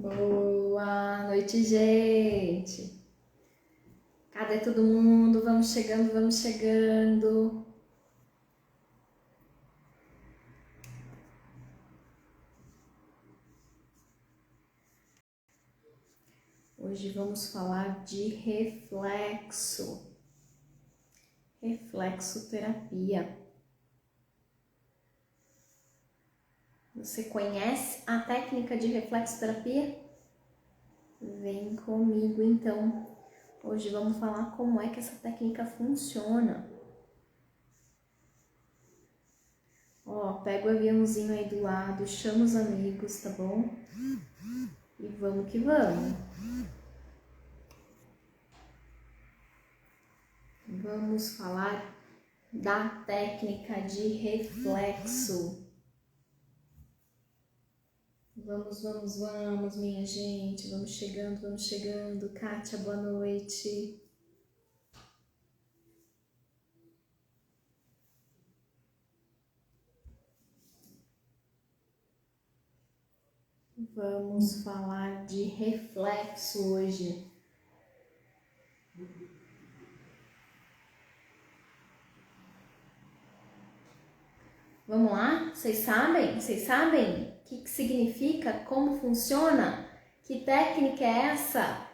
Boa noite, gente! Cadê todo mundo? Vamos chegando, vamos chegando! Hoje vamos falar de reflexoterapia. Você conhece a técnica de reflexoterapia? Vem comigo então. Hoje vamos falar como é que essa técnica funciona. Ó, pega o aviãozinho aí do lado, chama os amigos, tá bom? E vamos que vamos. Vamos falar da técnica de reflexo. Vamos, minha gente. Vamos chegando. Kátia, boa noite. Vamos falar de reflexo hoje. Vamos lá? Vocês sabem? O que significa? Como funciona? Que técnica é essa?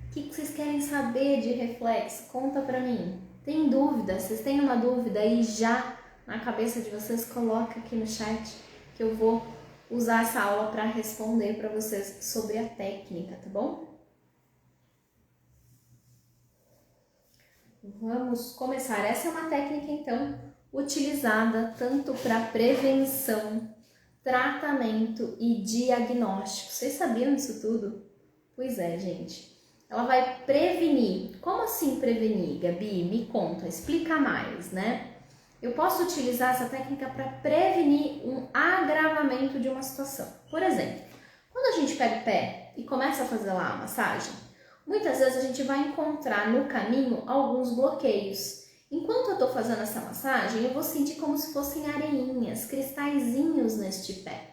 O que vocês querem saber de reflexo? Conta pra mim. Tem dúvida? Vocês têm uma dúvida aí já na cabeça de vocês? Coloca aqui no chat que eu vou usar essa aula para responder para vocês sobre a técnica, tá bom? Vamos começar. Essa é uma técnica, então, utilizada tanto para prevenção, tratamento e diagnóstico. Vocês sabiam disso tudo? Pois é, gente. Ela vai prevenir. Como assim prevenir, Gabi? Me conta, explica mais, né? Eu posso utilizar essa técnica para prevenir um agravamento de uma situação. Por exemplo, quando a gente pega o pé e começa a fazer lá a massagem, muitas vezes a gente vai encontrar no caminho alguns bloqueios. Enquanto eu estou fazendo essa massagem, eu vou sentir como se fossem areinhas, cristalzinhos neste pé.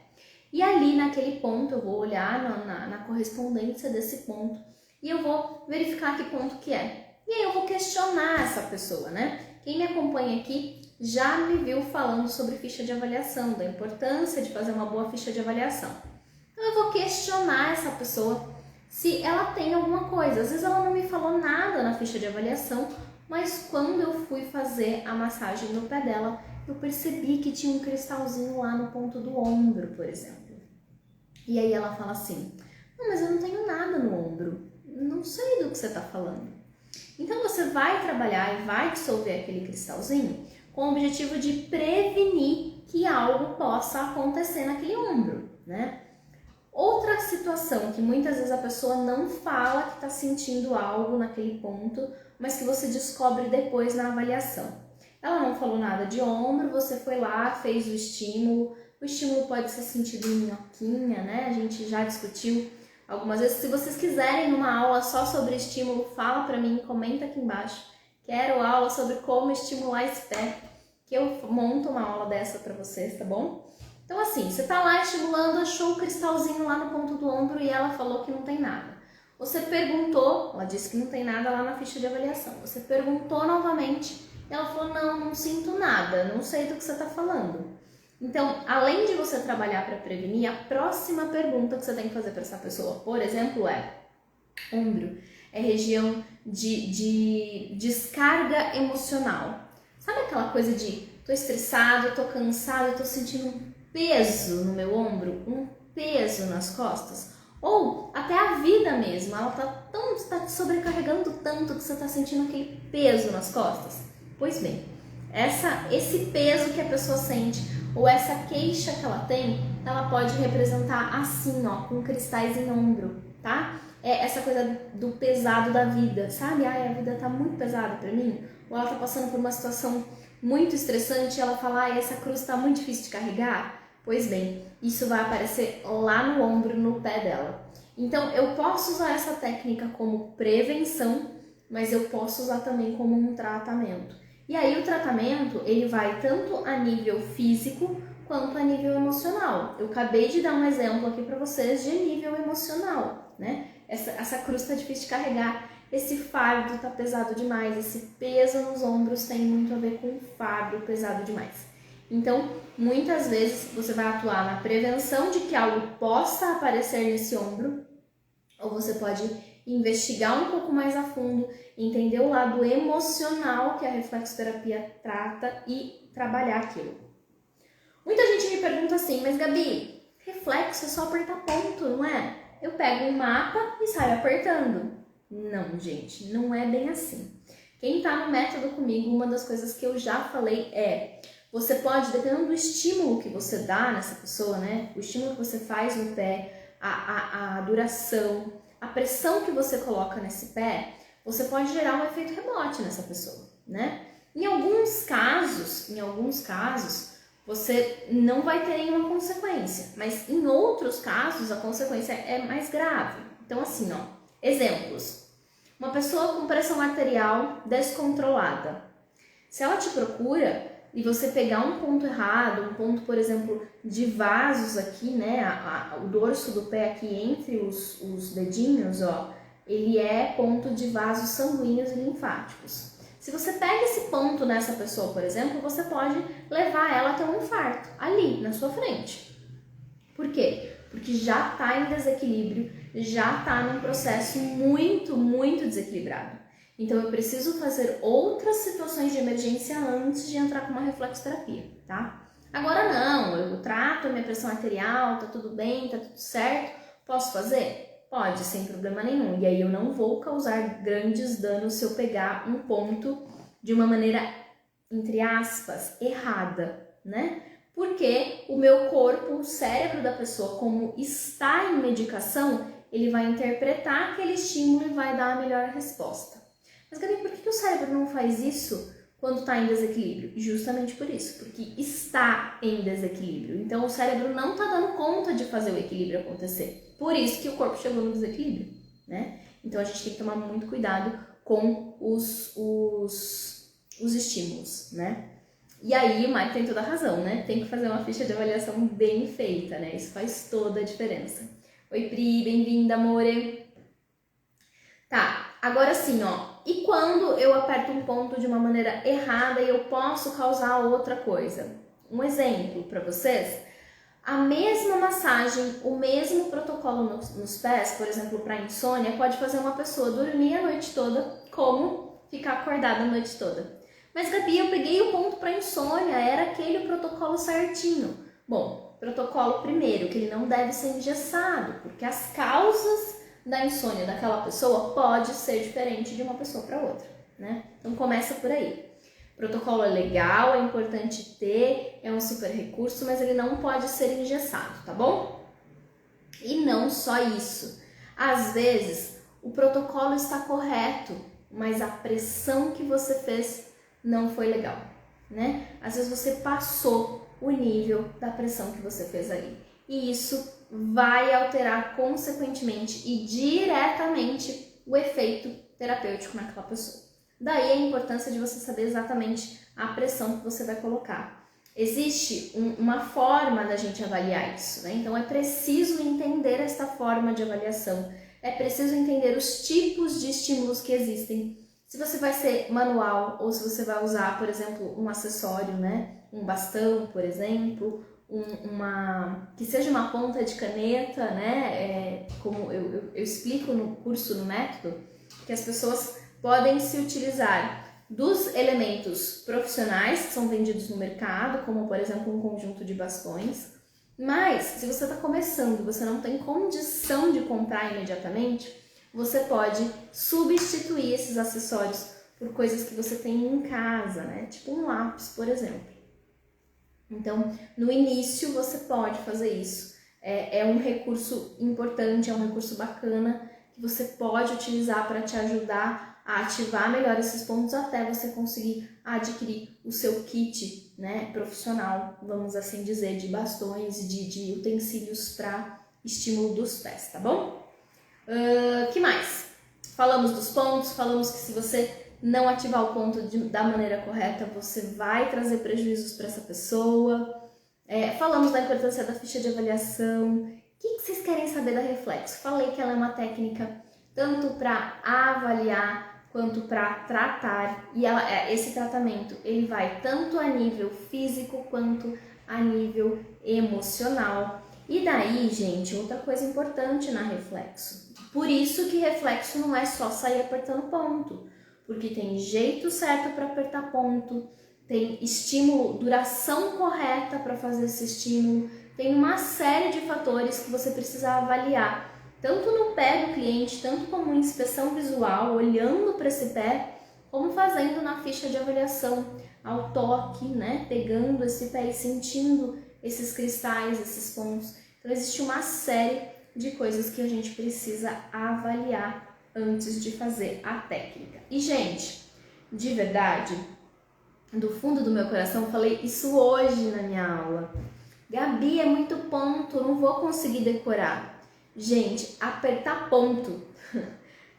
E ali naquele ponto eu vou olhar na correspondência desse ponto e eu vou verificar que ponto que é. E aí eu vou questionar essa pessoa, né? Quem me acompanha aqui já me viu falando sobre ficha de avaliação, da importância de fazer uma boa ficha de avaliação. Então eu vou questionar essa pessoa se ela tem alguma coisa. Às vezes ela não me falou nada na ficha de avaliação, mas quando eu fui fazer a massagem no pé dela, eu percebi que tinha um cristalzinho lá no ponto do ombro, por exemplo. E aí ela fala assim, não, mas eu não tenho nada no ombro, não sei do que você está falando. Então você vai trabalhar e vai dissolver aquele cristalzinho com o objetivo de prevenir que algo possa acontecer naquele ombro, né? Outra situação que muitas vezes a pessoa não fala que está sentindo algo naquele ponto, mas que você descobre depois na avaliação. Ela não falou nada de ombro, você foi lá, fez o estímulo pode ser sentido em minhoquinha, né? A gente já discutiu algumas vezes. Se vocês quiserem uma aula só sobre estímulo, fala pra mim, comenta aqui embaixo. Quero aula sobre como estimular esse pé, que eu monto uma aula dessa pra vocês, tá bom? Então assim, você tá lá estimulando, achou o cristalzinho lá no ponto do ombro e ela falou que não tem nada. Você perguntou, ela disse que não tem nada lá na ficha de avaliação. Você perguntou novamente e ela falou, não sinto nada, não sei do que você tá falando. Então, além de você trabalhar para prevenir, a próxima pergunta que você tem que fazer para essa pessoa, por exemplo, é: ombro é região de descarga emocional. Sabe aquela coisa de tô estressado, tô cansado, tô sentindo um peso no meu ombro, um peso nas costas? Ou até a vida mesmo, ela tá te sobrecarregando tanto que você tá sentindo aquele peso nas costas? Pois bem, esse peso que a pessoa sente ou essa queixa que ela tem, ela pode representar assim, ó, com cristais em ombro, tá? É essa coisa do pesado da vida, sabe? Ai, a vida tá muito pesada pra mim. Ou ela tá passando por uma situação muito estressante e ela fala, ai, essa cruz tá muito difícil de carregar. Pois bem, isso vai aparecer lá no ombro, no pé dela. Então, eu posso usar essa técnica como prevenção, mas eu posso usar também como um tratamento. E aí o tratamento, ele vai tanto a nível físico quanto a nível emocional. Eu acabei de dar um exemplo aqui para vocês de nível emocional, né? Essa cruz tá difícil de carregar, esse fardo tá pesado demais, esse peso nos ombros tem muito a ver com fardo pesado demais. Então, muitas vezes você vai atuar na prevenção de que algo possa aparecer nesse ombro, ou você pode investigar um pouco mais a fundo, entender o lado emocional que a reflexoterapia trata e trabalhar aquilo. Muita gente me pergunta assim, mas Gabi, reflexo é só apertar ponto, não é? Eu pego um mapa e saio apertando. Não, gente, não é bem assim. Quem tá no método comigo, uma das coisas que eu já falei é, você pode, dependendo do estímulo que você dá nessa pessoa, né? O estímulo que você faz no pé, a duração, a pressão que você coloca nesse pé, você pode gerar um efeito rebote nessa pessoa, né? Em alguns casos, você não vai ter nenhuma consequência, mas em outros casos a consequência é mais grave. Então assim, ó, exemplos. Uma pessoa com pressão arterial descontrolada. Se ela te procura e você pegar um ponto errado, um ponto, por exemplo, de vasos aqui, né, o dorso do pé aqui entre os dedinhos, ó, ele é ponto de vasos sanguíneos e linfáticos. Se você pega esse ponto nessa pessoa, por exemplo, você pode levar ela a ter um infarto ali na sua frente. Por quê? Porque já está em desequilíbrio, já está num processo muito, muito desequilibrado. Então eu preciso fazer outras situações de emergência antes de entrar com uma reflexoterapia, tá? Agora não, eu trato a minha pressão arterial, tá tudo bem, tá tudo certo, posso fazer? Pode, sem problema nenhum. E aí eu não vou causar grandes danos se eu pegar um ponto de uma maneira, entre aspas, errada, né? Porque o meu corpo, o cérebro da pessoa, como está em medicação, ele vai interpretar aquele estímulo e vai dar a melhor resposta. Mas Gabi, por que o cérebro não faz isso quando está em desequilíbrio? Justamente por isso, porque está em desequilíbrio. Então o cérebro não está dando conta de fazer o equilíbrio acontecer. Por isso que o corpo chegou no desequilíbrio, né? Então a gente tem que tomar muito cuidado com os estímulos, né? E aí o Mike tem toda a razão, né? Tem que fazer uma ficha de avaliação bem feita, né? Isso faz toda a diferença. Oi Pri, bem-vinda, amore. Tá, agora sim, ó. E quando eu aperto um ponto de uma maneira errada e eu posso causar outra coisa? Um exemplo para vocês. A mesma massagem, o mesmo protocolo nos pés, por exemplo, para insônia, pode fazer uma pessoa dormir a noite toda, como ficar acordada a noite toda. Mas Gabi, eu peguei o ponto para insônia, era aquele protocolo certinho. Bom, protocolo primeiro, que ele não deve ser engessado, porque as causas da insônia daquela pessoa pode ser diferente de uma pessoa para outra, né? Então começa por aí. O protocolo é legal, é importante ter, é um super recurso, mas ele não pode ser engessado, tá bom? E não só isso. Às vezes o protocolo está correto, mas a pressão que você fez não foi legal, né? Às vezes você passou o nível da pressão que você fez ali. E isso vai alterar consequentemente e diretamente o efeito terapêutico naquela pessoa. Daí a importância de você saber exatamente a pressão que você vai colocar. Existe uma forma da gente avaliar isso, né? Então é preciso entender esta forma de avaliação. É preciso entender os tipos de estímulos que existem. Se você vai ser manual ou se você vai usar, por exemplo, um acessório, né? Um bastão, por exemplo, que seja uma ponta de caneta, né? Como eu explico no curso, no método, que as pessoas podem se utilizar dos elementos profissionais que são vendidos no mercado, como por exemplo um conjunto de bastões. Mas se você está começando e você não tem condição de comprar imediatamente, você pode substituir esses acessórios por coisas que você tem em casa, né? Tipo um lápis, por exemplo. Então, no início você pode fazer isso. É um recurso importante, é um recurso bacana que você pode utilizar para te ajudar a ativar melhor esses pontos até você conseguir adquirir o seu kit, né, profissional, vamos assim dizer, de bastões, de utensílios para estímulo dos pés, tá bom? Que mais? Falamos dos pontos, falamos que se você não ativar o ponto da maneira correta, você vai trazer prejuízos para essa pessoa. Falamos da importância da ficha de avaliação. O que vocês querem saber da Reflexo? Falei que ela é uma técnica tanto para avaliar quanto para tratar. E esse tratamento ele vai tanto a nível físico quanto a nível emocional. E daí, gente, outra coisa importante na Reflexo. Por isso que Reflexo não é só sair apertando ponto. Porque tem jeito certo para apertar ponto. Tem estímulo, duração correta para fazer esse estímulo, tem uma série de fatores que você precisa avaliar, tanto no pé do cliente, tanto como inspeção visual, olhando para esse pé, como fazendo na ficha de avaliação, ao toque, né? Pegando esse pé e sentindo esses cristais, esses pontos. Então existe uma série de coisas que a gente precisa avaliar antes de fazer a técnica. E gente, de verdade, do fundo do meu coração, falei isso hoje na minha aula. Gabi, é muito ponto, não vou conseguir decorar. Gente, apertar ponto,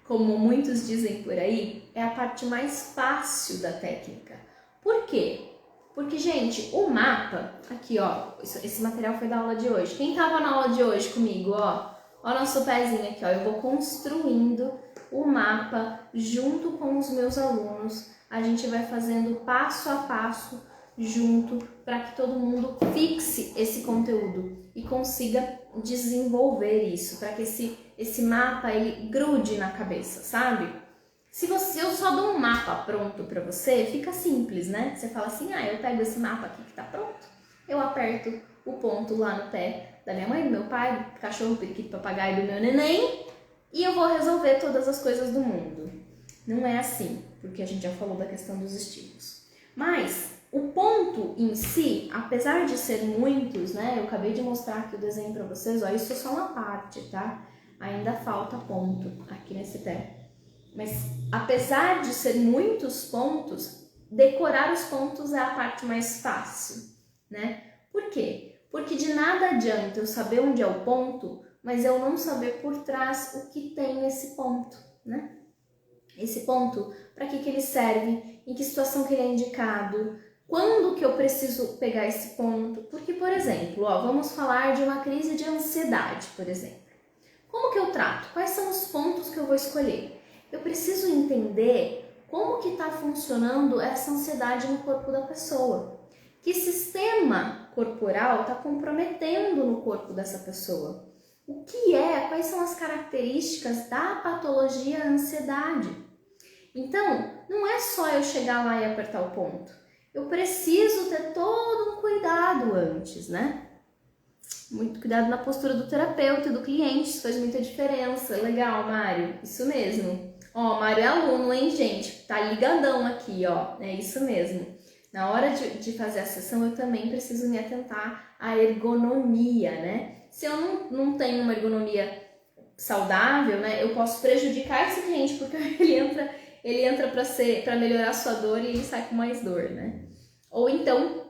como muitos dizem por aí, é a parte mais fácil da técnica. Por quê? Porque, gente, o mapa, aqui ó, esse material foi da aula de hoje. Quem tava na aula de hoje comigo, ó nosso pezinho aqui, ó, eu vou construindo o mapa junto com os meus alunos. A gente vai fazendo passo a passo junto para que todo mundo fixe esse conteúdo e consiga desenvolver isso, para que esse mapa ele grude na cabeça, sabe? Se eu só dou um mapa pronto para você, fica simples, né? Você fala assim, eu pego esse mapa aqui que tá pronto, eu aperto o ponto lá no pé da minha mãe, do meu pai, do cachorro, periquito, papagaio, do meu neném, e eu vou resolver todas as coisas do mundo. Não é assim, porque a gente já falou da questão dos estímulos. Mas o ponto em si, apesar de ser muitos, né? Eu acabei de mostrar aqui o desenho para vocês, ó, isso é só uma parte, tá? Ainda falta ponto aqui nesse pé. Mas apesar de ser muitos pontos, decorar os pontos é a parte mais fácil, né? Por quê? Porque de nada adianta eu saber onde é o ponto, mas eu não saber por trás o que tem nesse ponto, né? Esse ponto, para que ele serve, em que situação que ele é indicado, quando que eu preciso pegar esse ponto. Porque, por exemplo, ó, vamos falar de uma crise de ansiedade, por exemplo. Como que eu trato? Quais são os pontos que eu vou escolher? Eu preciso entender como que está funcionando essa ansiedade no corpo da pessoa. Que sistema corporal está comprometendo no corpo dessa pessoa? O que é? Quais são as características da patologia ansiedade? Então, não é só eu chegar lá e apertar o ponto. Eu preciso ter todo um cuidado antes, né? Muito cuidado na postura do terapeuta e do cliente, isso faz muita diferença. Legal, Mário, isso mesmo. Ó, Mário é aluno, hein, gente? Tá ligadão aqui, ó. É isso mesmo. Na hora de fazer a sessão, eu também preciso me atentar à ergonomia, né? Se eu não tenho uma ergonomia saudável, né, eu posso prejudicar esse cliente, porque ele entra para melhorar a sua dor e ele sai com mais dor, né? Ou então,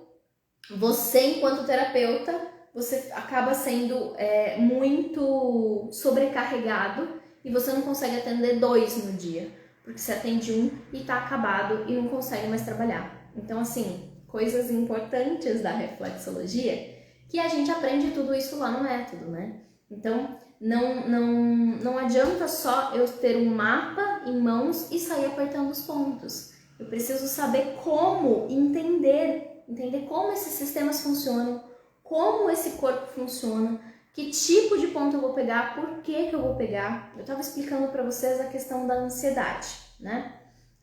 você enquanto terapeuta, você acaba sendo muito sobrecarregado e você não consegue atender 2 no dia, porque você atende um e tá acabado e não consegue mais trabalhar. Então, assim, coisas importantes da reflexologia que a gente aprende tudo isso lá no método, né? Então, não adianta só eu ter um mapa em mãos e sair apertando os pontos. Eu preciso saber como entender como esses sistemas funcionam, como esse corpo funciona, que tipo de ponto eu vou pegar, por que eu vou pegar. Eu estava explicando para vocês a questão da ansiedade, né?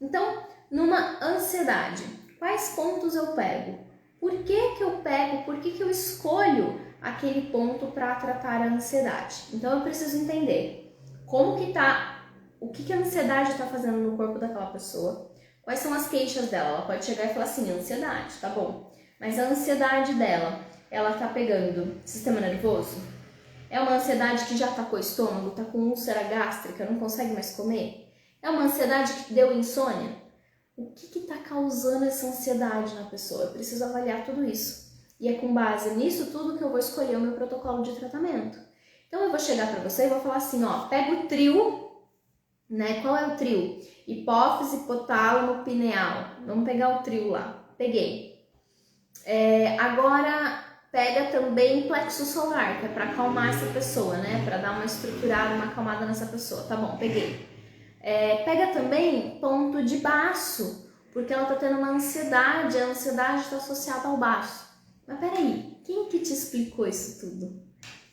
Então, numa ansiedade, quais pontos eu pego? Por que eu pego? Por que eu escolho aquele ponto para tratar a ansiedade? Então, eu preciso entender como que tá, o que a ansiedade está fazendo no corpo daquela pessoa, quais são as queixas dela. Ela pode chegar e falar assim, ansiedade, tá bom. Mas a ansiedade dela, ela tá pegando sistema nervoso? É uma ansiedade que já atacou o estômago, tá com úlcera gástrica, não consegue mais comer? É uma ansiedade que deu insônia? O que está causando essa ansiedade na pessoa? Eu preciso avaliar tudo isso. E é com base nisso tudo que eu vou escolher o meu protocolo de tratamento. Então eu vou chegar para você e vou falar assim, ó, pega o trio, né? Qual é o trio? Hipófise, hipotálamo, pineal. Vamos pegar o trio lá. Peguei. Agora pega também plexo solar, que é para acalmar essa pessoa, né? Para dar uma estruturada, uma acalmada nessa pessoa. Tá bom, peguei. Pega também ponto de baço, porque ela tá tendo uma ansiedade, a ansiedade está associada ao baço. Mas peraí, quem que te explicou isso tudo?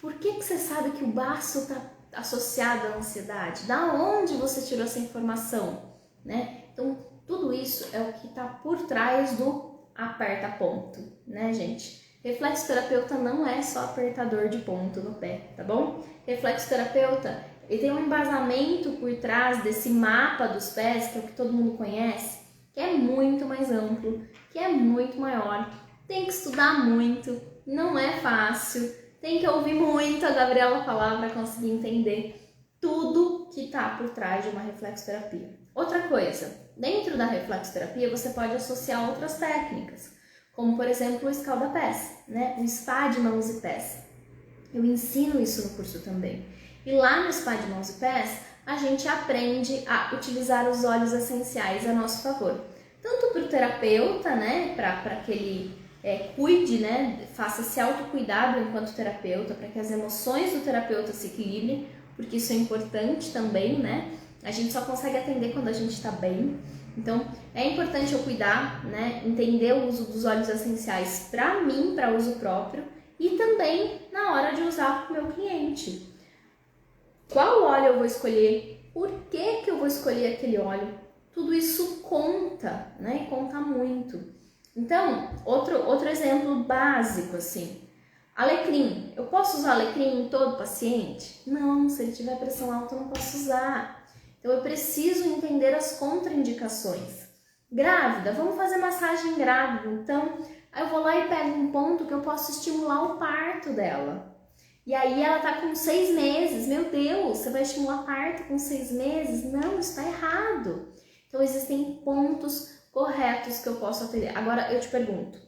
Por que você sabe que o baço está associado à ansiedade? Da onde você tirou essa informação? Né? Então, tudo isso é o que está por trás do aperta ponto, né, gente? Reflexoterapeuta não é só apertador de ponto no pé, tá bom? Reflexoterapeuta, ele tem um embasamento por trás desse mapa dos pés, que é o que todo mundo conhece, que é muito mais amplo, que é muito maior. Tem que estudar muito, não é fácil, tem que ouvir muito a Gabriela falar para conseguir entender tudo que está por trás de uma reflexoterapia. Outra coisa, dentro da reflexoterapia você pode associar outras técnicas, como por exemplo o escalda-pés, né? O spa de mãos e pés. Eu ensino isso no curso também. E lá no spa de mãos e pés, a gente aprende a utilizar os óleos essenciais a nosso favor. Tanto para o terapeuta, né? Para que ele cuide, né? Faça esse autocuidado enquanto terapeuta, para que as emoções do terapeuta se equilibrem, porque isso é importante também, né? A gente só consegue atender quando a gente está bem. Então, é importante eu cuidar, né? Entender o uso dos óleos essenciais para mim, para uso próprio, e também na hora de usar para o meu cliente. Qual óleo eu vou escolher? Por que eu vou escolher aquele óleo? Tudo isso conta, né? E conta muito. Então, outro exemplo básico, assim. Alecrim. Eu posso usar alecrim em todo paciente? Não, se ele tiver pressão alta eu não posso usar. Então, eu preciso entender as contraindicações. Grávida, vamos fazer massagem grávida. Então, aí eu vou lá e pego um ponto que eu posso estimular o parto dela. E aí ela tá com 6 meses. Meu Deus, você vai estimular parto com 6 meses? Não, isso tá errado. Então, existem pontos corretos que eu posso atender. Agora, eu te pergunto,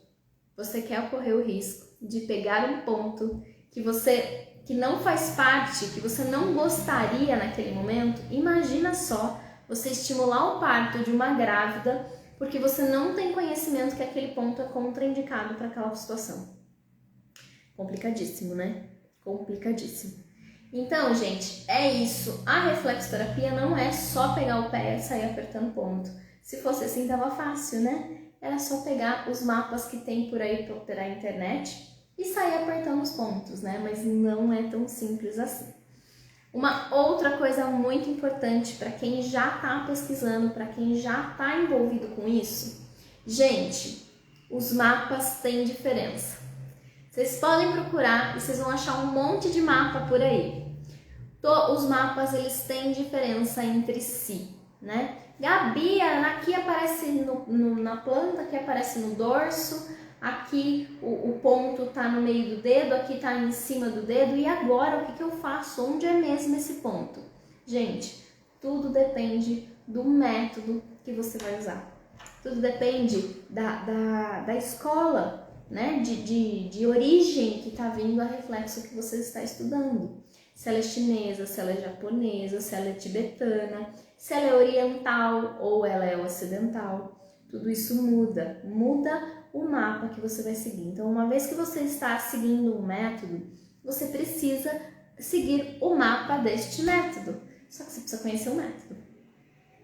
você quer correr o risco de pegar um ponto que não faz parte, que você não gostaria naquele momento? Imagina só você estimular o parto de uma grávida porque você não tem conhecimento que aquele ponto é contraindicado para aquela situação. Complicadíssimo, né? Complicadíssimo. Então, gente, é isso. A reflexoterapia não é só pegar o pé e sair apertando ponto. Se fosse assim, tava fácil, né? Era só pegar os mapas que tem por aí pela internet e sair apertando os pontos, né? Mas não é tão simples assim. Uma outra coisa muito importante para quem já está pesquisando, para quem já está envolvido com isso, gente, os mapas têm diferença. Vocês podem procurar e vocês vão achar um monte de mapa por aí. Os mapas, eles têm diferença entre si, né? Gabi, aqui aparece na planta, aqui aparece no dorso, aqui o ponto tá no meio do dedo, aqui tá em cima do dedo, e agora o que eu faço? Onde é mesmo esse ponto? Gente, tudo depende do método que você vai usar. Tudo depende da escola, né? De origem que tá vindo a reflexo que você está estudando. Se ela é chinesa, se ela é japonesa, se ela é tibetana, se ela é oriental ou ela é ocidental. Tudo isso muda o mapa que você vai seguir. Então, uma vez que você está seguindo um método, você precisa seguir o mapa deste método. Só que você precisa conhecer o método,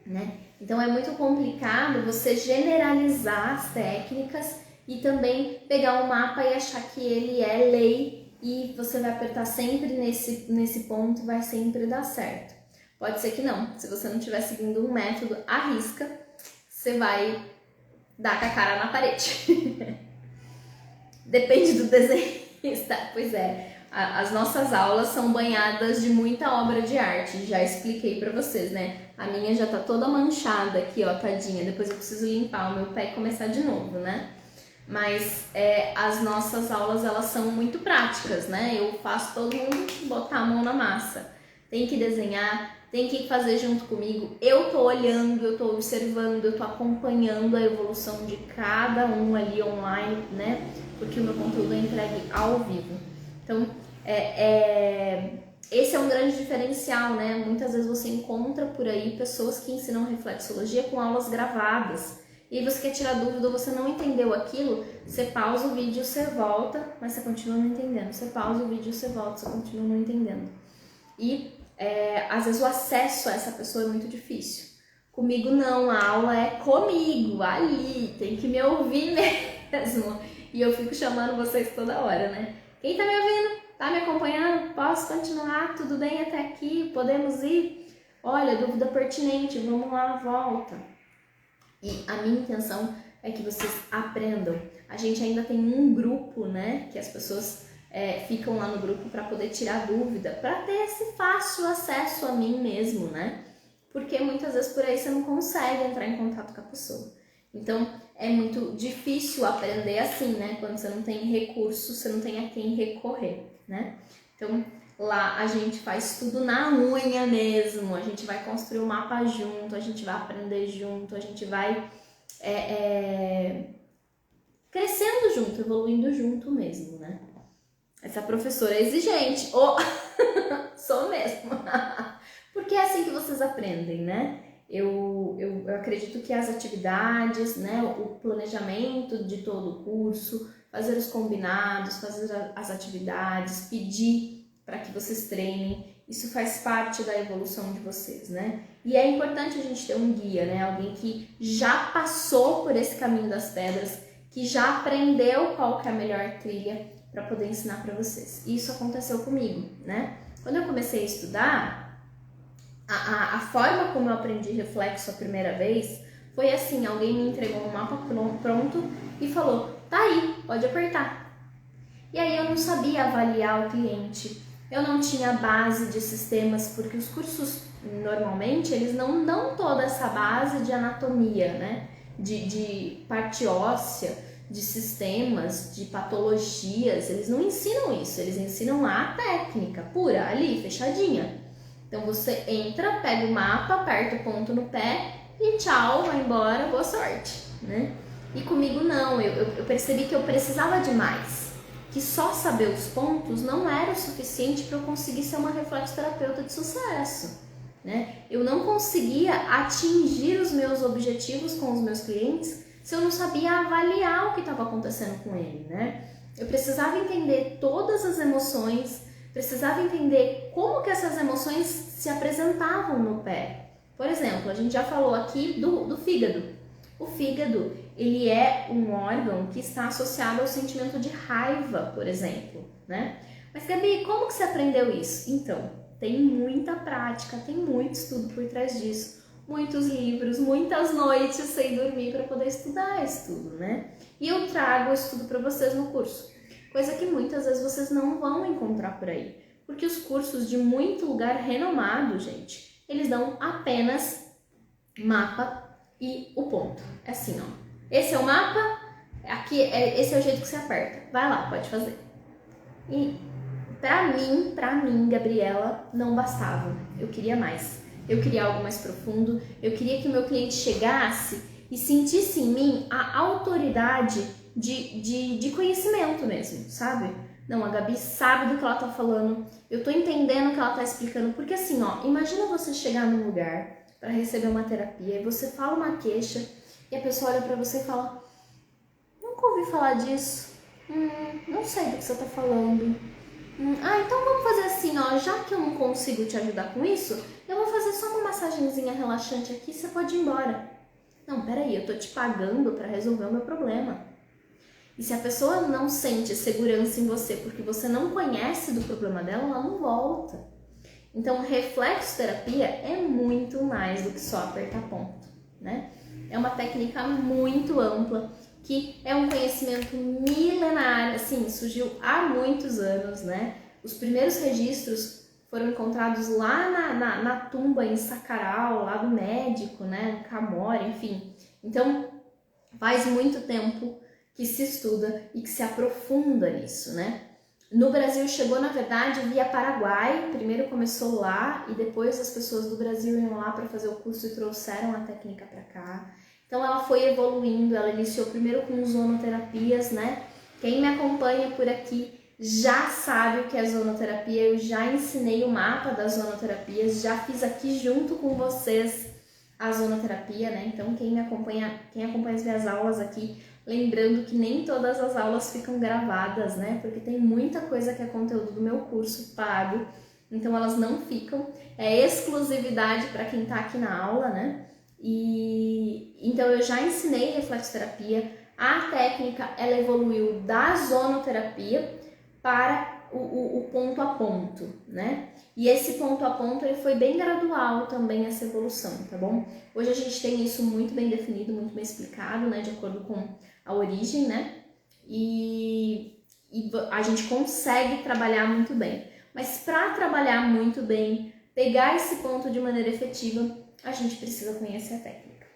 né? Então, é muito complicado você generalizar as técnicas e também pegar o mapa e achar que ele é lei e você vai apertar sempre nesse ponto e vai sempre dar certo. Pode ser que não. Se você não estiver seguindo um método à risca, você vai dar com a cara na parede. Depende do desenhista. Pois é, as nossas aulas são banhadas de muita obra de arte. Já expliquei pra vocês, né? A minha já tá toda manchada aqui, ó, tadinha. Depois eu preciso limpar o meu pé e começar de novo, né? Mas as nossas aulas, elas são muito práticas, né? Eu faço todo mundo botar a mão na massa. Tem que desenhar, tem que fazer junto comigo. Eu tô olhando, eu tô observando, eu tô acompanhando a evolução de cada um ali online, né? Porque o meu conteúdo é entregue ao vivo. Então, esse é um grande diferencial, né? Muitas vezes você encontra por aí pessoas que ensinam reflexologia com aulas gravadas. e você quer tirar dúvida ou você não entendeu aquilo, você pausa o vídeo, você volta, mas você continua não entendendo. Você pausa o vídeo, você volta, você continua não entendendo. E às vezes o acesso a essa pessoa é muito difícil. Comigo não, a aula é comigo, ali, tem que me ouvir mesmo. E eu fico chamando vocês toda hora, né? Quem tá me ouvindo? Tá me acompanhando? Posso continuar? Tudo bem até aqui? Podemos ir? Olha, dúvida pertinente, vamos lá, volta. E a minha intenção é que vocês aprendam. A gente ainda tem um grupo, né? Que as pessoas ficam lá no grupo para poder tirar dúvida, para ter esse fácil acesso a mim mesmo, né? Porque muitas vezes por aí você não consegue entrar em contato com a pessoa. Então, é muito difícil aprender assim, né? Quando você não tem recurso, você não tem a quem recorrer, né? Então, lá a gente faz tudo na unha mesmo, a gente vai construir um mapa junto, a gente vai aprender junto, a gente vai crescendo junto, evoluindo junto mesmo, né? Essa professora é exigente, sou mesmo, porque é assim que vocês aprendem, né? Eu acredito que as atividades, né, o planejamento de todo o curso, fazer os combinados, fazer as atividades, pedir para que vocês treinem, isso faz parte da evolução de vocês, né? E é importante a gente ter um guia, né? Alguém que já passou por esse caminho das pedras, que já aprendeu qual que é a melhor trilha para poder ensinar para vocês. E isso aconteceu comigo, né? Quando eu comecei a estudar, a forma como eu aprendi reflexo a primeira vez foi assim, alguém me entregou um mapa pronto e falou, tá aí, pode apertar. E aí eu não sabia avaliar o cliente, eu não tinha base de sistemas, porque os cursos, normalmente, eles não dão toda essa base de anatomia, né? De parte óssea, de sistemas, de patologias, eles não ensinam isso, eles ensinam a técnica pura, ali, fechadinha. Então você entra, pega o mapa, aperta o ponto no pé e tchau, vai embora, boa sorte, né? E comigo não, eu percebi que eu precisava de mais, que só saber os pontos não era o suficiente para eu conseguir ser uma reflexoterapeuta de sucesso, né? Eu não conseguia atingir os meus objetivos com os meus clientes se eu não sabia avaliar o que estava acontecendo com ele, né? Eu precisava entender todas as emoções, precisava entender como que essas emoções se apresentavam no pé. Por exemplo, a gente já falou aqui do fígado. O fígado, ele é um órgão que está associado ao sentimento de raiva, por exemplo, né? Mas, Gabi, como que você aprendeu isso? Então, tem muita prática, tem muito estudo por trás disso. Muitos livros, muitas noites sem dormir para poder estudar estudo, né? E eu trago o estudo para vocês no curso. Coisa que muitas vezes vocês não vão encontrar por aí. Porque os cursos de muito lugar renomado, gente, eles dão apenas mapa e o ponto. É assim, ó. Esse é o mapa, aqui esse é o jeito que você aperta. Vai lá, pode fazer. E pra mim, Gabriela, não bastava. Eu queria mais. Eu queria algo mais profundo. Eu queria que o meu cliente chegasse e sentisse em mim a autoridade de conhecimento mesmo, sabe? Não, a Gabi sabe do que ela tá falando, eu tô entendendo o que ela tá explicando, porque assim, ó, imagina você chegar num lugar para receber uma terapia e você fala uma queixa e a pessoa olha para você e fala, nunca ouvi falar disso, não sei do que você tá falando, então vamos fazer assim, ó, já que eu não consigo te ajudar com isso, eu vou fazer só uma massagenzinha relaxante aqui, você pode ir embora. Não, peraí, eu tô te pagando para resolver o meu problema. E se a pessoa não sente segurança em você porque você não conhece do problema dela, ela não volta. Então, reflexoterapia é muito mais do que só apertar ponto, né? É uma técnica muito ampla, que é um conhecimento milenar, assim, surgiu há muitos anos, né? Os primeiros registros foram encontrados lá na tumba em Saqqara, lá do médico, né? Camora, enfim. Então, faz muito tempo que se estuda e que se aprofunda nisso, né? No Brasil chegou, na verdade, via Paraguai, primeiro começou lá e depois as pessoas do Brasil iam lá para fazer o curso e trouxeram a técnica para cá. Então ela foi evoluindo, ela iniciou primeiro com zonoterapias, né? Quem me acompanha por aqui já sabe o que é zonoterapia, eu já ensinei o mapa das zonoterapias, já fiz aqui junto com vocês a zonoterapia, né? Então quem acompanha as minhas aulas aqui, lembrando que nem todas as aulas ficam gravadas, né? Porque tem muita coisa que é conteúdo do meu curso pago, então elas não ficam, é exclusividade para quem tá aqui na aula, né? E então eu já ensinei reflexoterapia, a técnica ela evoluiu da zonoterapia para o ponto a ponto, né? E esse ponto a ponto ele foi bem gradual também essa evolução, tá bom? Hoje a gente tem isso muito bem definido, muito bem explicado, né? De acordo com a origem, né? E a gente consegue trabalhar muito bem. Mas para trabalhar muito bem, pegar esse ponto de maneira efetiva, a gente precisa conhecer a técnica.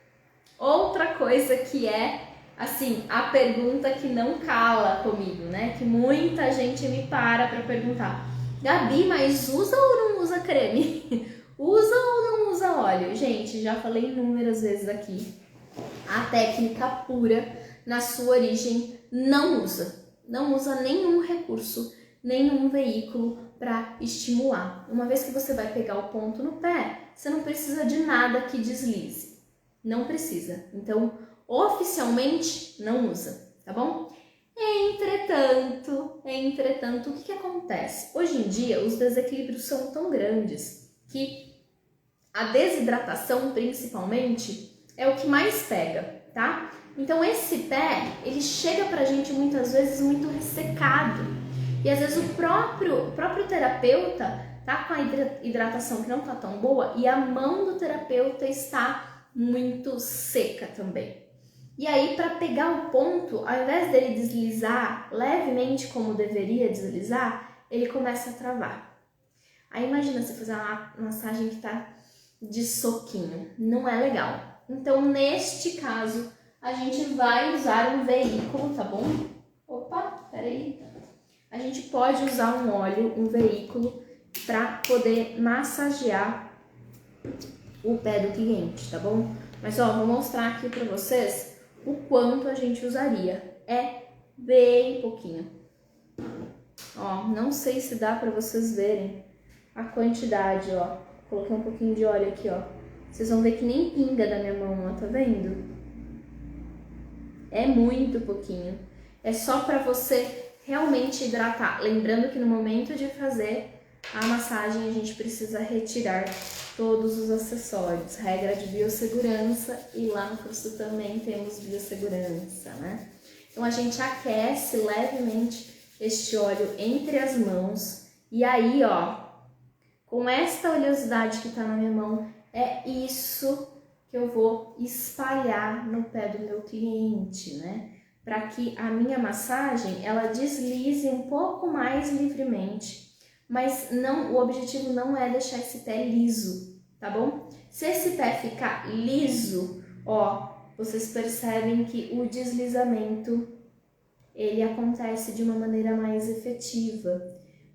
Outra coisa que é, assim, a pergunta que não cala comigo, né? Que muita gente me para perguntar. Gabi, mas usa ou não usa creme? Usa ou não usa óleo? Gente, já falei inúmeras vezes aqui. A técnica pura, na sua origem, não usa. Não usa nenhum recurso, nenhum veículo para estimular. Uma vez que você vai pegar o ponto no pé, você não precisa de nada que deslize. Não precisa. Então, oficialmente, não usa, tá bom? Entretanto, o que acontece? Hoje em dia, os desequilíbrios são tão grandes que a desidratação, principalmente, é o que mais pega, tá? Então, esse pé, ele chega pra gente muitas vezes muito ressecado. E às vezes o próprio terapeuta tá com a hidratação que não tá tão boa e a mão do terapeuta está muito seca também. E aí, para pegar o ponto, ao invés dele deslizar levemente como deveria deslizar, ele começa a travar. Aí imagina você fazer uma massagem que tá de soquinho, não é legal. Então, neste caso, a gente vai usar um veículo, tá bom? Opa, peraí. A gente pode usar um óleo, um veículo, para poder massagear o pé do cliente, tá bom? Mas ó, vou mostrar aqui para vocês o quanto a gente usaria. É bem pouquinho. Ó, não sei se dá para vocês verem a quantidade, ó. Coloquei um pouquinho de óleo aqui, ó. Vocês vão ver que nem pinga da minha mão, ó, tá vendo? É muito pouquinho. É só para você realmente hidratar. Lembrando que no momento de fazer a massagem a gente precisa retirar todos os acessórios. Regra de biossegurança, e lá no curso também temos biossegurança, né? Então a gente aquece levemente este óleo entre as mãos e aí, ó, com esta oleosidade que tá na minha mão, é isso que eu vou espalhar no pé do meu cliente, né? Para que a minha massagem ela deslize um pouco mais livremente, mas não, o objetivo não é deixar esse pé liso, tá bom? Se esse pé ficar liso, ó, vocês percebem que o deslizamento ele acontece de uma maneira mais efetiva.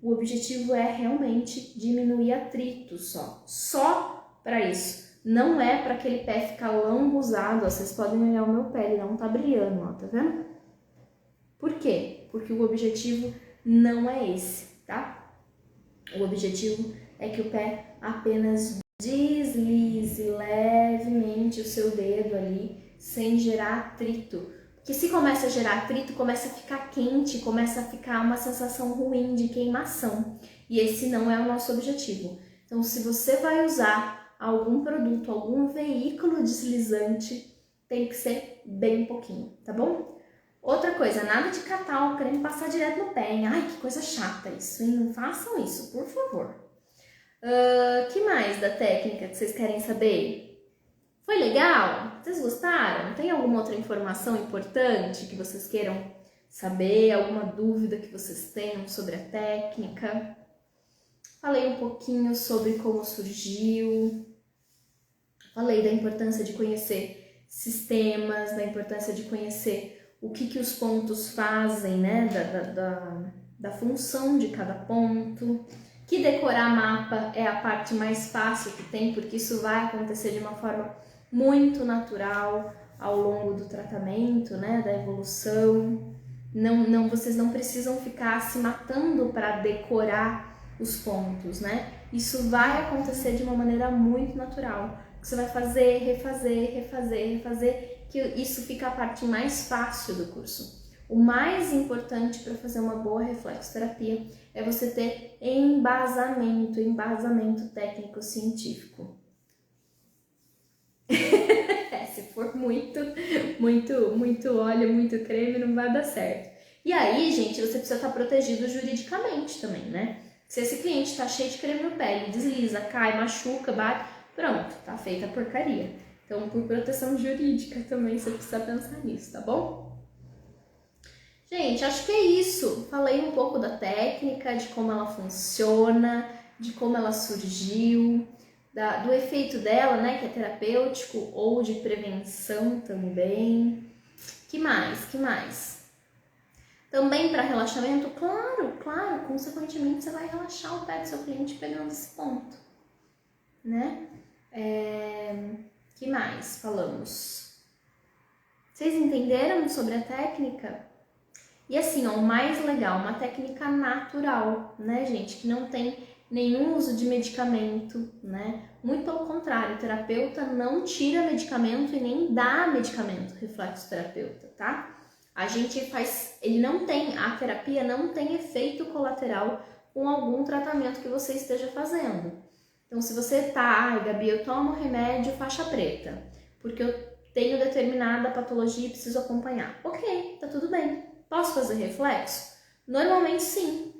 O objetivo é realmente diminuir atrito só para isso. Não é para aquele pé ficar lambuzado, ó, vocês podem olhar o meu pé, ele não tá brilhando, ó, tá vendo? Por quê? Porque o objetivo não é esse, tá? O objetivo é que o pé apenas deslize levemente o seu dedo ali, sem gerar atrito. Porque se começa a gerar atrito, começa a ficar quente, começa a ficar uma sensação ruim de queimação. E esse não é o nosso objetivo. Então, se você vai usar algum produto, algum veículo deslizante, tem que ser bem pouquinho, tá bom? Outra coisa, nada de catar o creme e passar direto no pé, hein? Ai, que coisa chata isso, hein? Não façam isso, por favor. Que mais da técnica que vocês querem saber? Foi legal? Vocês gostaram? Tem alguma outra informação importante que vocês queiram saber? Alguma dúvida que vocês tenham sobre a técnica? Falei um pouquinho sobre como surgiu. Falei da importância de conhecer sistemas, da importância de conhecer o que os pontos fazem, né? Da função de cada ponto. Que decorar mapa é a parte mais fácil que tem, porque isso vai acontecer de uma forma muito natural ao longo do tratamento, né, da evolução. Vocês não precisam ficar se matando para decorar os pontos, né? Isso vai acontecer de uma maneira muito natural. Você vai fazer, refazer, que isso fica a parte mais fácil do curso. O mais importante para fazer uma boa reflexoterapia é você ter embasamento técnico-científico. Se for muito óleo, muito creme, não vai dar certo. E aí, gente, você precisa estar protegido juridicamente também, né? Se esse cliente está cheio de creme no pé, ele desliza, cai, machuca, bate, pronto, tá feita a porcaria. Então, por proteção jurídica também você precisa pensar nisso, tá bom? Gente, acho que é isso. Falei um pouco da técnica, de como ela funciona, de como ela surgiu, do efeito dela, né, que é terapêutico ou de prevenção também. Que mais? Também para relaxamento? Claro, consequentemente você vai relaxar o pé do seu cliente pegando esse ponto, né? Que mais falamos? Vocês entenderam sobre a técnica? E assim, ó, o mais legal, uma técnica natural, né, gente? Que não tem nenhum uso de medicamento, né? Muito pelo contrário, o terapeuta não tira medicamento e nem dá medicamento, reflexoterapeuta, tá? A terapia não tem efeito colateral com algum tratamento que você esteja fazendo. Então, se você Gabi, eu tomo remédio faixa preta, porque eu tenho determinada patologia e preciso acompanhar. Ok, tá tudo bem. Posso fazer reflexo? Normalmente sim.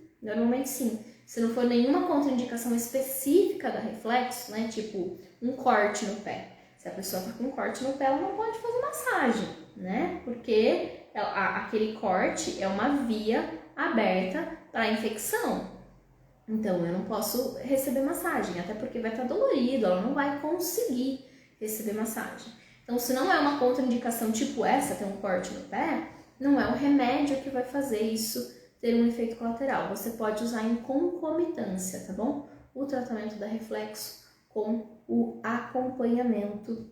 Se não for nenhuma contraindicação específica da reflexo, né, tipo um corte no pé. Se a pessoa tá com um corte no pé, ela não pode fazer massagem, né? Porque aquele corte é uma via aberta para infecção. Então, eu não posso receber massagem, até porque vai estar dolorido, ela não vai conseguir receber massagem. Então, se não é uma contraindicação tipo essa, ter um corte no pé, não é o remédio que vai fazer isso ter um efeito colateral. Você pode usar em concomitância, tá bom? O tratamento da reflexo com o acompanhamento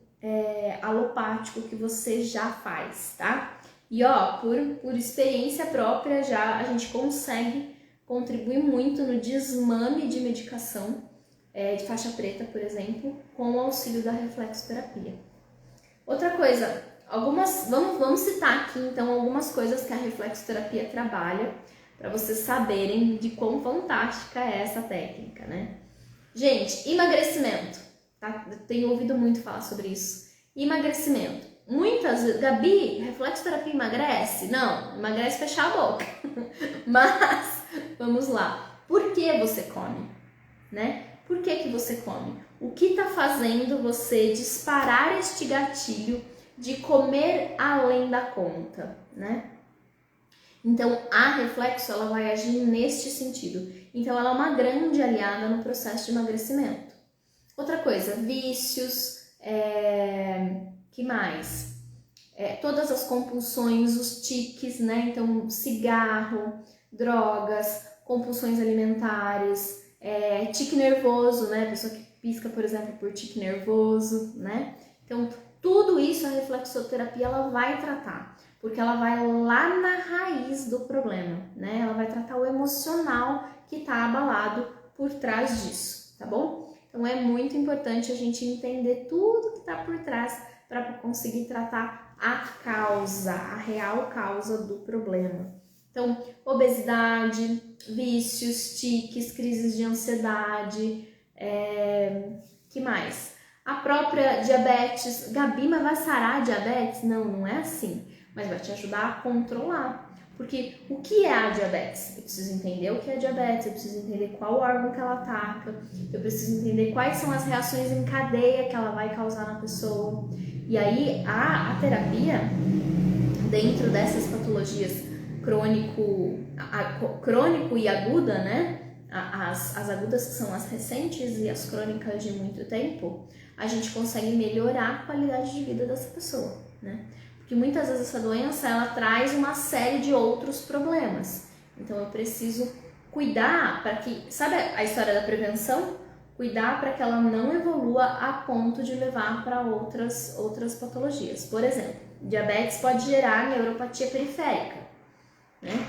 alopático que você já faz, tá? E ó, por experiência própria já a gente consegue contribuir muito no desmame de medicação de faixa preta, por exemplo, com o auxílio da reflexoterapia. Outra coisa, vamos citar aqui então algumas coisas que a reflexoterapia trabalha para vocês saberem de quão fantástica é essa técnica, né? Gente, emagrecimento, tá? Eu tenho ouvido muito falar sobre isso. Emagrecimento. Gabi, reflexoterapia emagrece? Não, emagrece fechar a boca. Mas, vamos lá. Por que você come? Né? Por que você come? O que está fazendo você disparar este gatilho de comer além da conta, né? Então, a reflexo, ela vai agir neste sentido. Então, ela é uma grande aliada no processo de emagrecimento. Outra coisa, vícios, que mais? Todas as compulsões, os tiques, né? Então, cigarro, drogas, compulsões alimentares, tique nervoso, né? A pessoa que pisca, por exemplo, por tique nervoso, né? Então, tudo isso a reflexoterapia ela vai tratar, porque ela vai lá na raiz do problema, né? Ela vai tratar o emocional que está abalado por trás disso, tá bom? Então, é muito importante a gente entender tudo que está por trás para conseguir tratar a causa, a real causa do problema. Então, obesidade, vícios, tiques, crises de ansiedade, que mais? A própria diabetes. Gabi, mas vai sarar a diabetes? Não, não é assim, mas vai te ajudar a controlar. Porque o que é a diabetes? Eu preciso entender o que é a diabetes, eu preciso entender qual órgão que ela ataca, eu preciso entender quais são as reações em cadeia que ela vai causar na pessoa. E aí, a terapia, dentro dessas patologias crônico e aguda, né? As agudas que são as recentes e as crônicas de muito tempo, a gente consegue melhorar a qualidade de vida dessa pessoa, né? Porque muitas vezes essa doença, ela traz uma série de outros problemas. Então eu preciso cuidar para que, sabe a história da prevenção? Cuidar para que ela não evolua a ponto de levar para outras patologias. Por exemplo, diabetes pode gerar neuropatia periférica, né?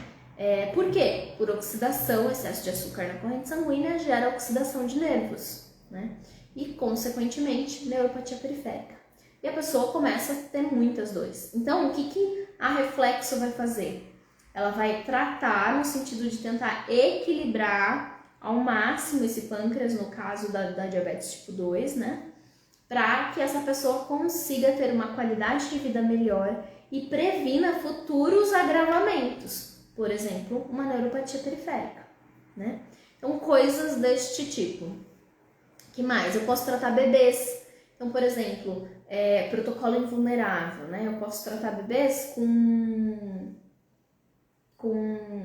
Por quê? Por oxidação, excesso de açúcar na corrente sanguínea gera oxidação de nervos, né? e, consequentemente, neuropatia periférica. E a pessoa começa a ter muitas dores. Então, o que a Reflexo vai fazer? Ela vai tratar no sentido de tentar equilibrar ao máximo esse pâncreas, no caso da diabetes tipo 2, né? Para que essa pessoa consiga ter uma qualidade de vida melhor e previna futuros agravamentos. Por exemplo, uma neuropatia periférica, né? Então, coisas deste tipo. Que mais? Eu posso tratar bebês. Então, por exemplo, protocolo invulnerável, né? Eu posso tratar bebês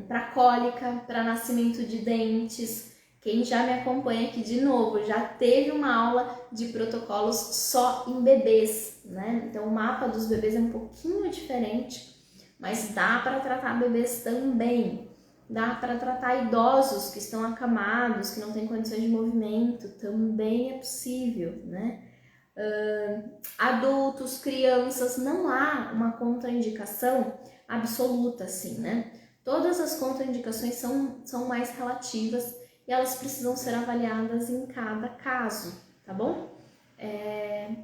para cólica, para nascimento de dentes. Quem já me acompanha aqui de novo, já teve uma aula de protocolos só em bebês, né? Então, o mapa dos bebês é um pouquinho diferente, mas dá para tratar bebês também. Dá para tratar idosos que estão acamados, que não têm condições de movimento, também é possível, né? Adultos, crianças, não há uma contraindicação absoluta assim, né? Todas as contraindicações são mais relativas e elas precisam ser avaliadas em cada caso, tá bom?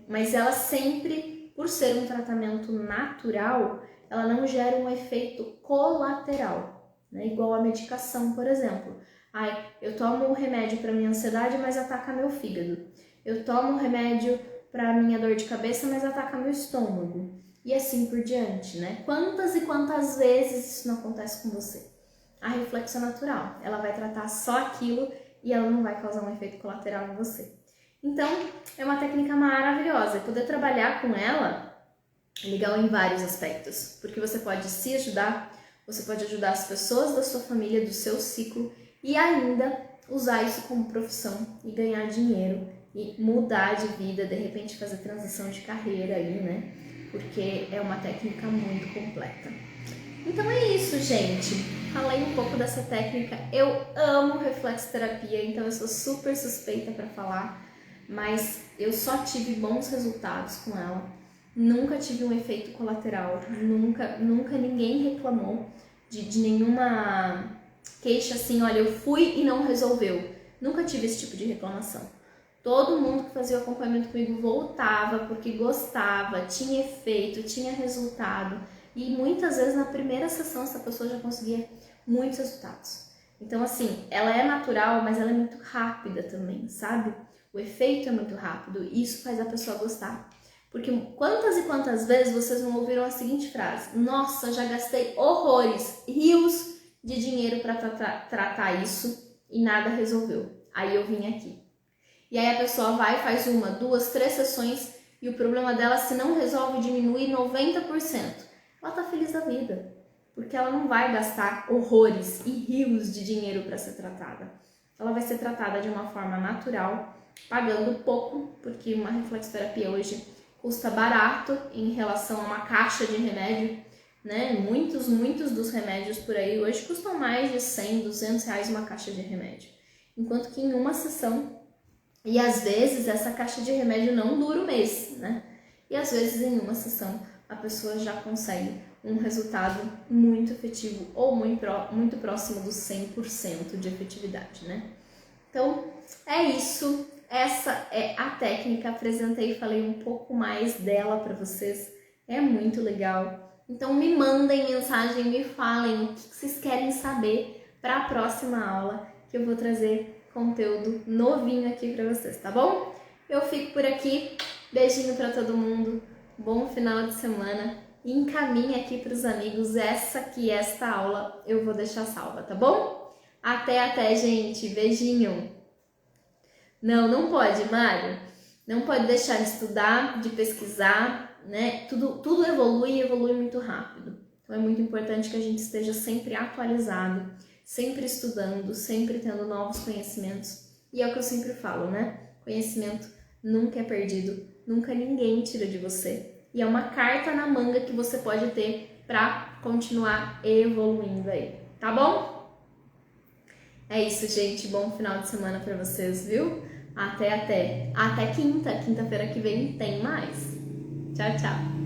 Mas ela sempre, por ser um tratamento natural, ela não gera um efeito colateral, né? Igual a medicação, por exemplo. Eu tomo um remédio para minha ansiedade, mas ataca meu fígado. Eu tomo um remédio para minha dor de cabeça, mas ataca meu estômago. E assim por diante, né? Quantas e quantas vezes isso não acontece com você? A Reflexo é natural, ela vai tratar só aquilo e ela não vai causar um efeito colateral em você. Então, é uma técnica maravilhosa. Poder trabalhar com ela é legal em vários aspectos, porque você pode se ajudar, você pode ajudar as pessoas da sua família, do seu ciclo e ainda usar isso como profissão e ganhar dinheiro e mudar de vida, de repente fazer transição de carreira aí, né? Porque é uma técnica muito completa. Então é isso, gente. Falei um pouco dessa técnica. Eu amo reflexoterapia, então eu sou super suspeita para falar, mas eu só tive bons resultados com ela. Nunca tive um efeito colateral, nunca ninguém reclamou de nenhuma queixa assim, olha, eu fui e não resolveu. Nunca tive esse tipo de reclamação. Todo mundo que fazia o acompanhamento comigo voltava porque gostava, tinha efeito, tinha resultado. E muitas vezes na primeira sessão essa pessoa já conseguia muitos resultados. Então assim, ela é natural, mas ela é muito rápida também, sabe? O efeito é muito rápido e isso faz a pessoa gostar. Porque quantas e quantas vezes vocês não ouviram a seguinte frase: nossa, já gastei horrores, rios de dinheiro para tratar isso e nada resolveu. Aí eu vim aqui. E aí a pessoa vai, faz 1, 2, 3 sessões e o problema dela, se não resolve, diminui 90%. Ela tá feliz da vida, porque ela não vai gastar horrores e rios de dinheiro para ser tratada. Ela vai ser tratada de uma forma natural, pagando pouco, porque uma reflexoterapia hoje custa barato em relação a uma caixa de remédio, né? Muitos dos remédios por aí hoje custam mais de 100, 200 reais uma caixa de remédio. Enquanto que em uma sessão, e às vezes essa caixa de remédio não dura um mês, né? E às vezes em uma sessão a pessoa já consegue um resultado muito efetivo ou muito próximo do 100% de efetividade, né? Então, é isso. Essa é a técnica. Apresentei e falei um pouco mais dela para vocês. É muito legal. Então, me mandem mensagem, me falem o que vocês querem saber para a próxima aula, que eu vou trazer conteúdo novinho aqui para vocês, tá bom? Eu fico por aqui. Beijinho para todo mundo. Bom final de semana. Encaminhe aqui para os amigos esta aula eu vou deixar salva, tá bom? Até, gente. Beijinho. Não pode, Mário. Não pode deixar de estudar, de pesquisar, né? Tudo evolui e evolui muito rápido. Então é muito importante que a gente esteja sempre atualizado, sempre estudando, sempre tendo novos conhecimentos. E é o que eu sempre falo, né? Conhecimento nunca é perdido, nunca ninguém tira de você. E é uma carta na manga que você pode ter para continuar evoluindo aí, tá bom? É isso, gente. Bom final de semana para vocês, viu? Até quinta. Quinta-feira que vem tem mais. Tchau, tchau.